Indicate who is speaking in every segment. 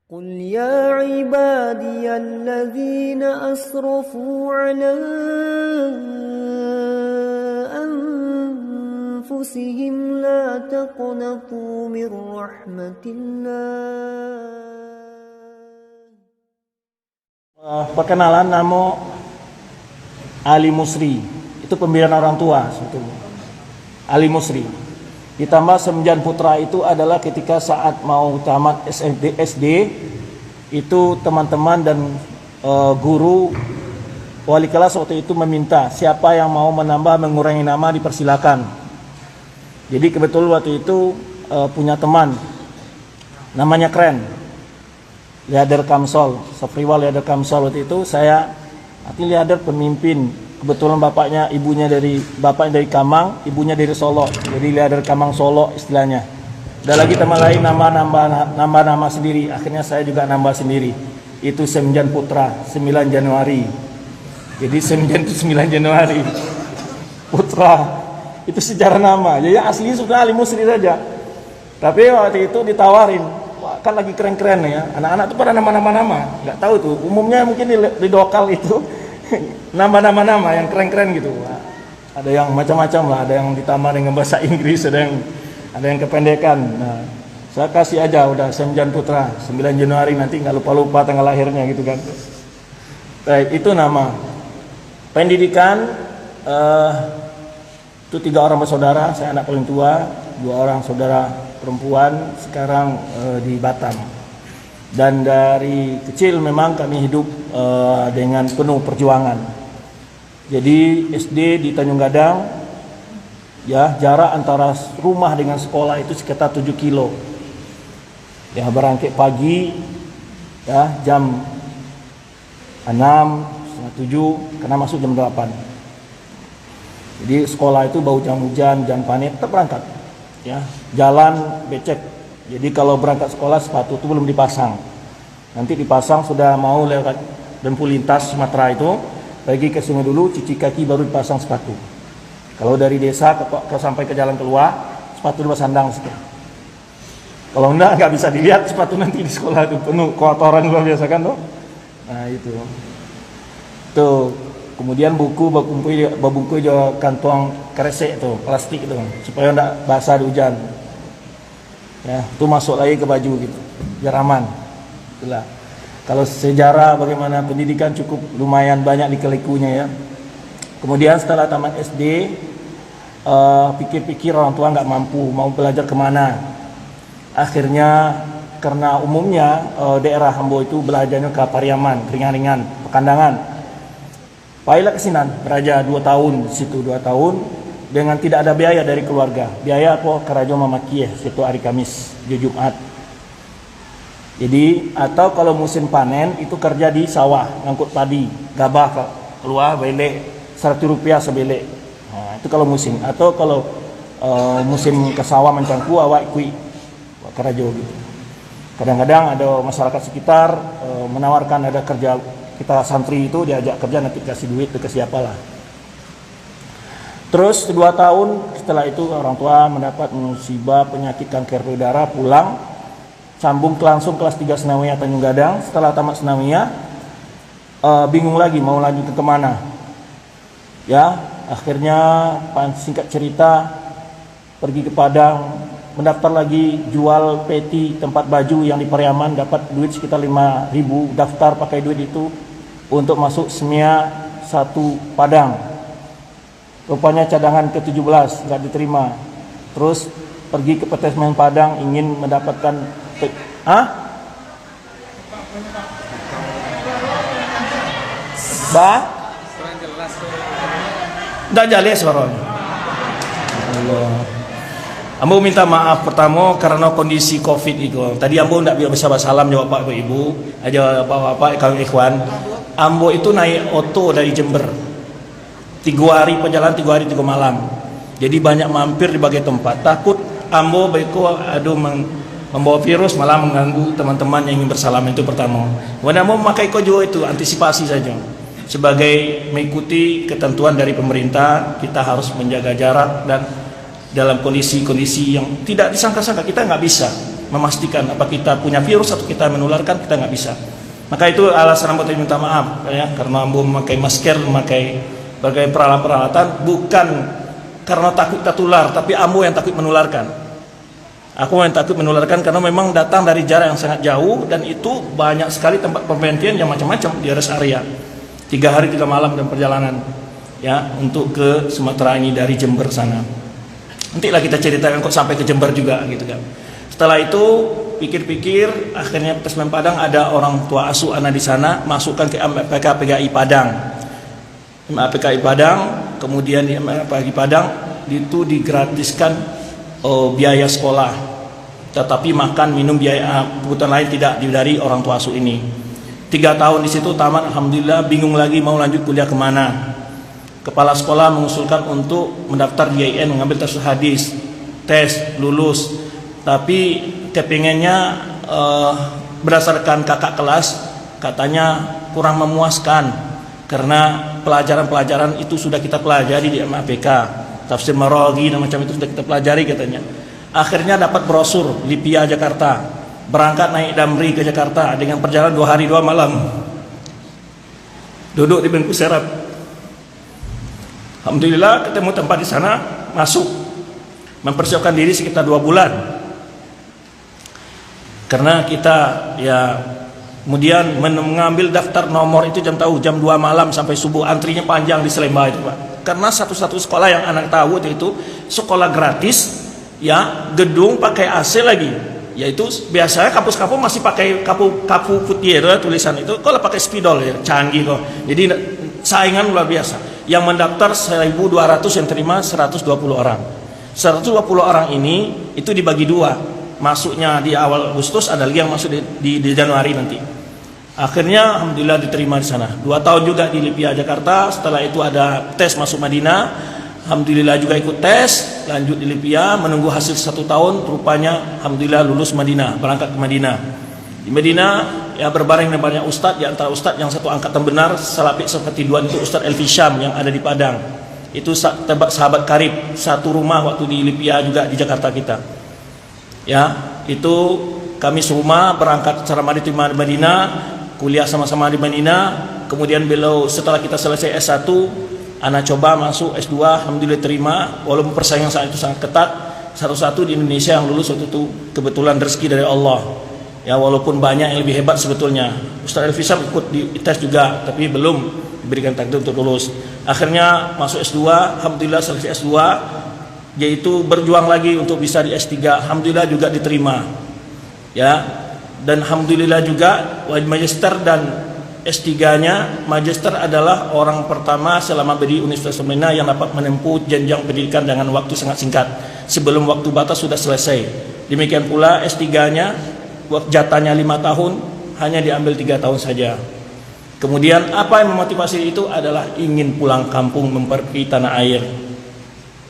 Speaker 1: قل يا عبادي الذين أسرفوا على أنفسهم لا تقنطوا من رحمة الله.
Speaker 2: Perkenalan, nama Ali Musri, itu pembinaan orang tua sebetulnya. Ali Musri. Ditambah Semjan Putra itu adalah ketika saat mau tamat SD, itu teman-teman dan guru wali kelas waktu itu meminta siapa yang mau menambah mengurangi nama dipersilakan. Jadi kebetulan waktu itu punya teman namanya Keren, Liader Kamsol, Safriwal Liader Kamsol. Waktu itu saya Liader pemimpin. Kebetulan ibunya dari Kamang, ibunya dari Solo. Jadi Liader Kamang Solo istilahnya. Ada lagi teman lain nama sendiri. Akhirnya saya juga nambah sendiri. Itu Semjan Putra 9 Januari. Jadi Semjan itu 9 Januari. Putra itu sejarah nama. Jadi asli sudah Ali Musri saja. Tapi waktu itu ditawarin, wah, kan lagi keren-keren ya. Anak-anak tuh pada nama-nama. Enggak tahu tuh. Umumnya mungkin di lokal itu nama-nama yang keren-keren gitu. Ada yang macam-macam lah, ada yang ditambah dengan bahasa Inggris, ada yang kependekan. Nah, saya kasih aja udah Semjan Putra 9 Januari, nanti nggak lupa-lupa tanggal lahirnya gitu kan. Baik, itu nama. Pendidikan itu 3 orang bersaudara, saya anak paling tua, 2 orang saudara perempuan, sekarang di Batam. Dan dari kecil memang kami hidup dengan penuh perjuangan. Jadi SD di Tanjung Gadang, ya, jarak antara rumah dengan sekolah itu sekitar 7 kilo. Ya, berangkat pagi, ya, jam 6, setengah 7, karena masuk jam 8. Jadi sekolah itu bau jam hujan, jam panik, tetap berangkat. Ya, jalan becek. Jadi kalau berangkat sekolah sepatu itu belum dipasang. Nanti dipasang sudah mau lewat Dempu Lintas Sumatera itu, pergi ke sungai dulu, cuci kaki baru dipasang sepatu. Kalau dari desa ke sampai ke jalan keluar, sepatu dua sandang situ. Kalau enggak nggak bisa dilihat sepatu nanti di sekolah itu penuh kotoran luar biasa kan tuh. Nah itu. Tuh, kemudian bungkus juga kantong kresek itu, plastik itu, supaya enggak basah di hujan. Ya, itu masuk lagi ke baju gitu, biar aman. Itulah. Kalau sejarah bagaimana pendidikan cukup lumayan banyak liku-likunya ya. Kemudian setelah tamat SD, pikir-pikir orang tua nggak mampu, mau belajar kemana. Akhirnya karena umumnya daerah Ambo itu belajarnya ke Pariaman, ringan-ringan, Pekandangan. Pailah ke Sinan, belajar 2 tahun, situ 2 tahun. Dengan tidak ada biaya dari keluarga. Biaya apa? Karajo Mama Kieh, situ hari Kamis, Jumat. Jadi, atau kalau musim panen itu kerja di sawah, ngangkut padi, gabah keluar, belek, Rp100 sebelek. Nah, itu kalau musim. Atau kalau musim ke sawah mencangku, awak kui, karajo gitu. Kadang-kadang ada masyarakat sekitar menawarkan ada kerja, kita santri itu diajak kerja, nanti kasih duit, kasih apalah. Terus 2 tahun setelah itu orang tua mendapat musibah penyakit kanker payudara, pulang, sambung langsung kelas 3 Senawiyah Tanjung Gadang. Setelah tamat Senawiyah, bingung lagi mau lanjut ke kemana. Ya, akhirnya singkat cerita pergi ke Padang, mendaftar lagi jual peti tempat baju yang di Pariaman, dapat duit sekitar 5.000, daftar pakai duit itu untuk masuk SMIA 1 Padang. Rupanya cadangan ke-17 nggak diterima. Terus pergi ke Petesmen Padang ingin mendapatkan nggak jelas suaranya. Allah. Ambo minta maaf pertama karena kondisi Covid itu. Tadi Ambo nggak bisa salam jawab Pak Ibu, aja Bapak kawan ikhwan. Ambo itu naik oto dari Jember. 3 hari perjalanan, 3 hari 3 malam. Jadi banyak mampir di berbagai tempat. Takut Ambo membawa virus, malah mengganggu teman-teman yang ingin bersalam. Itu pertama. Kemudian Ambo memakai kojo itu antisipasi saja. Sebagai mengikuti ketentuan dari pemerintah, kita harus menjaga jarak dan dalam kondisi-kondisi yang tidak disangka-sangka kita nggak bisa. memastikan apa kita punya virus atau kita menularkan, kita nggak bisa. Maka itu alasan Ambo minta maaf ya, karena Ambo memakai masker, memakai berbagai peralatan bukan karena takut tertular, tapi Ambo yang takut menularkan. Aku yang takut menularkan karena memang datang dari jarak yang sangat jauh, dan itu banyak sekali tempat perpentian yang macam-macam di rest area. 3 hari 3 malam dan perjalanan ya untuk ke Sumatera ini dari Jember sana. Nantilah kita ceritakan kok sampai ke Jember juga gitu kan. Setelah itu pikir-pikir, akhirnya Pesmen Padang ada orang tua asuh anak di sana, masukkan ke MAPK PGI Padang. MAPK Padang, kemudian di MAPK Padang itu digratiskan biaya sekolah, tetapi makan, minum, biaya kebutuhan lain tidak dari orang tua asuh ini. 3 tahun di situ tamat, alhamdulillah. Bingung lagi mau lanjut kuliah kemana. Kepala sekolah mengusulkan untuk mendaftar di IAIN, mengambil tes hadis, tes lulus, tapi kepengennya berdasarkan kakak kelas katanya kurang memuaskan karena pelajaran-pelajaran itu sudah kita pelajari di MAPK, tafsir Maraghi dan macam itu sudah kita pelajari katanya. Akhirnya dapat brosur Lipia Jakarta, berangkat naik Damri ke Jakarta dengan perjalanan 2 hari 2 malam, duduk di bangku serap. Alhamdulillah ketemu tempat di sana, masuk, mempersiapkan diri sekitar 2 bulan. Karena kita ya kemudian mengambil daftar nomor itu jam 2 malam sampai subuh, antrinya panjang di Selemba itu Pak. Karena satu-satu sekolah yang anak tahu itu sekolah gratis ya, gedung pakai AC lagi. Yaitu biasanya kampus-kampus masih pakai kapu putih ya, tulisan itu kalau pakai spidol ya, canggih kok. Jadi saingan luar biasa. Yang mendaftar 1.200, yang terima 120 orang. 120 orang ini itu dibagi 2. Masuknya di awal Agustus, ada lagi yang masuk di Januari nanti. Akhirnya alhamdulillah diterima di sana. 2 tahun juga di Lipia Jakarta. Setelah itu ada tes masuk Madinah. Alhamdulillah juga ikut tes, lanjut di Lipia, menunggu hasil 1 tahun. Rupanya alhamdulillah lulus Madinah, berangkat ke Madinah. Di Madinah ya berbareng dengan banyak ustadz. Di antara ustadz yang satu angkatan benar, Salapik seperti 2 itu Ustadz Elfi Syam yang ada di Padang. Itu sahabat karib, satu rumah waktu di Lipia juga di Jakarta kita. Ya, itu kami serumah berangkat secara maritim di Madinah, kuliah sama-sama di Madinah. Kemudian beliau setelah kita selesai S1, anak coba masuk S2, alhamdulillah terima. Walaupun persaingan saat itu sangat ketat, satu-satu di Indonesia yang lulus waktu itu, kebetulan rezeki dari Allah. Ya, walaupun banyak yang lebih hebat sebetulnya. Ustaz Elfi Syam ikut di tes juga, tapi belum diberikan takdir untuk lulus. Akhirnya masuk S2, alhamdulillah selesai S2, yaitu berjuang lagi untuk bisa di S3, alhamdulillah juga diterima. Ya, dan alhamdulillah juga magister dan S3-nya, magister adalah orang pertama selama di Universitas Madinah yang dapat menempuh jenjang pendidikan dengan waktu sangat singkat. Sebelum waktu batas sudah selesai. Demikian pula S3-nya, jatahnya 5 tahun, hanya diambil 3 tahun saja. Kemudian apa yang memotivasi itu adalah ingin pulang kampung memperbaiki tanah air.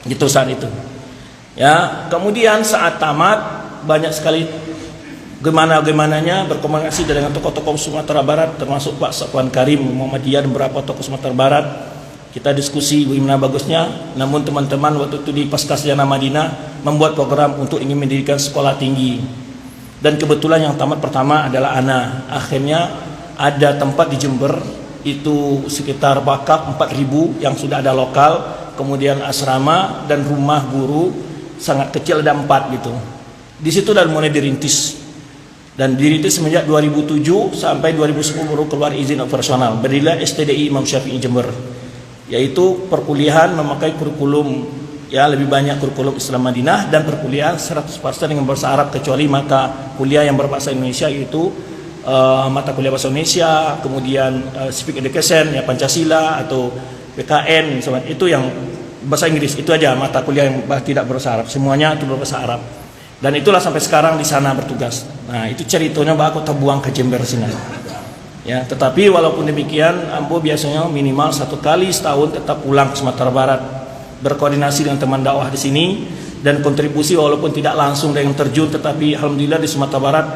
Speaker 2: Gitu saat itu. Ya, kemudian saat tamat banyak sekali gimana-gimananya berkomunikasi dengan tokoh-tokoh Sumatera Barat, termasuk Pak Safwan Karim, Muhammadiyah dan beberapa tokoh Sumatera Barat. Kita diskusi bagaimana bagusnya. Namun teman-teman waktu itu di Pasca Sarjana Madinah membuat program untuk ingin mendirikan sekolah tinggi. Dan kebetulan yang tamat pertama adalah Ana. Akhirnya ada tempat di Jember itu sekitar bakap 4.000 yang sudah ada lokal, kemudian asrama dan rumah guru sangat kecil, ada 4 gitu. Di situ dan mulai dirintis. Dan dirintis semenjak 2007 sampai 2010 baru keluar izin operasional. Berdirilah STDI Imam Syafi'i Jember, yaitu perkuliahan memakai kurikulum ya lebih banyak kurikulum Islam Madinah dan perkuliahan 100% dengan bahasa Arab kecuali mata kuliah yang berbahasa Indonesia, yaitu mata kuliah bahasa Indonesia, kemudian Civic Education ya Pancasila atau PKN misalnya, itu yang bahasa Inggris. Itu aja mata kuliah yang tidak berbahasa Arab, semuanya itu berbahasa Arab. Dan itulah sampai sekarang di sana bertugas. Nah, itu ceritanya bahwa aku terbuang ke Jember sini. Ya, tetapi walaupun demikian, Ambo biasanya minimal 1 kali setahun tetap pulang ke Sumatera Barat, berkoordinasi dengan teman dakwah di sini dan kontribusi walaupun tidak langsung dengan terjun, tetapi alhamdulillah di Sumatera Barat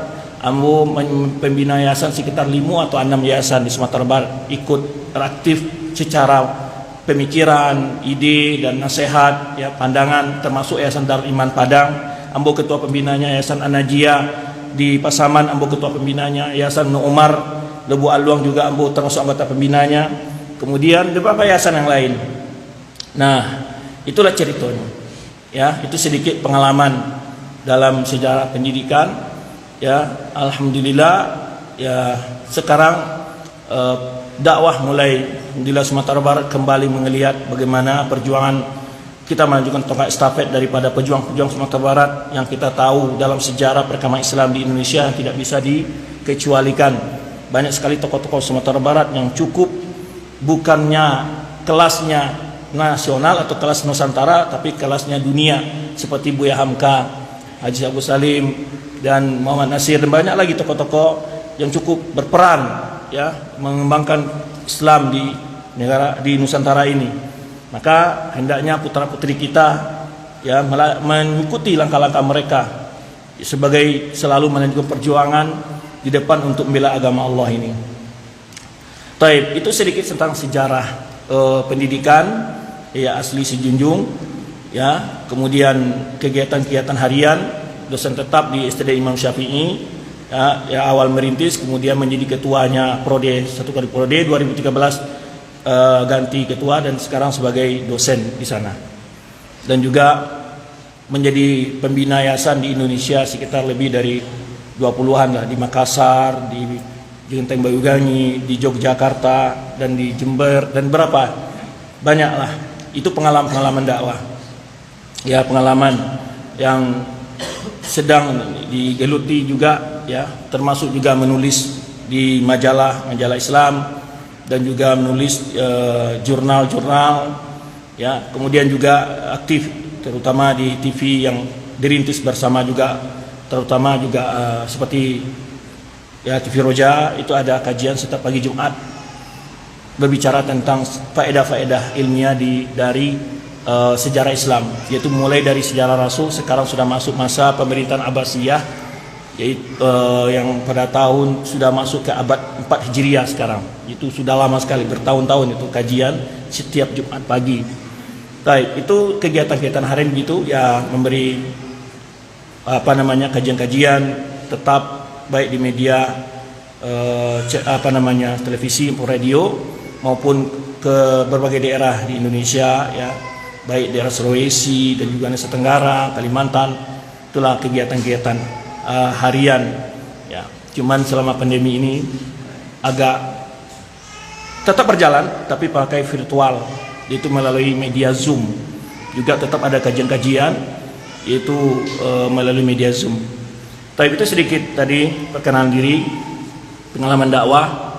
Speaker 2: Ambo pembina yayasan sekitar 5 atau 6 yayasan di Sumatera Barat, ikut aktif secara pemikiran, ide dan nasihat ya, pandangan, termasuk Yayasan Darul Iman Padang ambo ketua pembinanya. Yayasan An-Najiyah di Pasaman, ambo ketua pembinanya. Yayasan Nur Umar Lebu Aluang juga ambo termasuk anggota pembinanya. Kemudian beberapa yayasan yang lain. Nah, itulah ceritanya. Ya, itu sedikit pengalaman dalam sejarah pendidikan. Ya, alhamdulillah ya sekarang dakwah mulai di Sumatera Barat kembali melihat bagaimana perjuangan kita melanjutkan tongkat estafet daripada pejuang-pejuang Sumatera Barat yang kita tahu dalam sejarah perkembangan Islam di Indonesia yang tidak bisa dikecualikan. Banyak sekali tokoh-tokoh Sumatera Barat yang cukup bukannya kelasnya nasional atau kelas Nusantara, tapi kelasnya dunia, seperti Buya Hamka, Haji Agus Salim, dan Muhammad Nasir, dan banyak lagi tokoh-tokoh yang cukup berperan ya mengembangkan Islam di negara di Nusantara ini. Maka hendaknya putra-putri kita ya mengikuti langkah-langkah mereka sebagai selalu melanjutkan perjuangan di depan untuk membela agama Allah ini. Taib, itu sedikit tentang sejarah pendidikan ya asli Sijunjung ya. Kemudian kegiatan-kegiatan harian, dosen tetap di SD Imam Syafi'i. Ya, awal merintis, kemudian menjadi ketuanya Prode, satu kali Prode 2013 ganti ketua, dan sekarang sebagai dosen di sana. Dan juga menjadi pembina yayasan di Indonesia sekitar lebih dari 20-an lah, di Makassar, di Genteng Bayugangi, di Yogyakarta, dan di Jember, dan berapa banyak lah. Itu pengalaman-pengalaman dakwah. Ya, pengalaman yang sedang digeluti juga ya, termasuk juga menulis di majalah Islam, dan juga menulis jurnal-jurnal ya. Kemudian juga aktif terutama di TV yang dirintis bersama juga, terutama juga seperti ya TV Roja, itu ada kajian setiap pagi Jumat berbicara tentang faedah-faedah ilmiah dari sejarah Islam, yaitu mulai dari sejarah Rasul. Sekarang sudah masuk masa pemerintahan Abbasiyah, yaitu yang pada tahun sudah masuk ke abad 4 Hijriah sekarang. Itu sudah lama sekali, bertahun-tahun itu kajian setiap Jumat pagi. Baik, itu kegiatan-kegiatan harian gitu ya, memberi kajian-kajian tetap baik di media televisi maupun radio, maupun ke berbagai daerah di Indonesia ya, baik daerah Sulawesi dan juga Nusa Tenggara, Kalimantan. Itulah kegiatan-kegiatan harian ya. Cuman selama pandemi ini agak tetap berjalan, tapi pakai virtual, yaitu melalui media Zoom. Juga tetap ada kajian-kajian, yaitu melalui media Zoom. Tapi itu sedikit tadi perkenalan diri, pengalaman dakwah.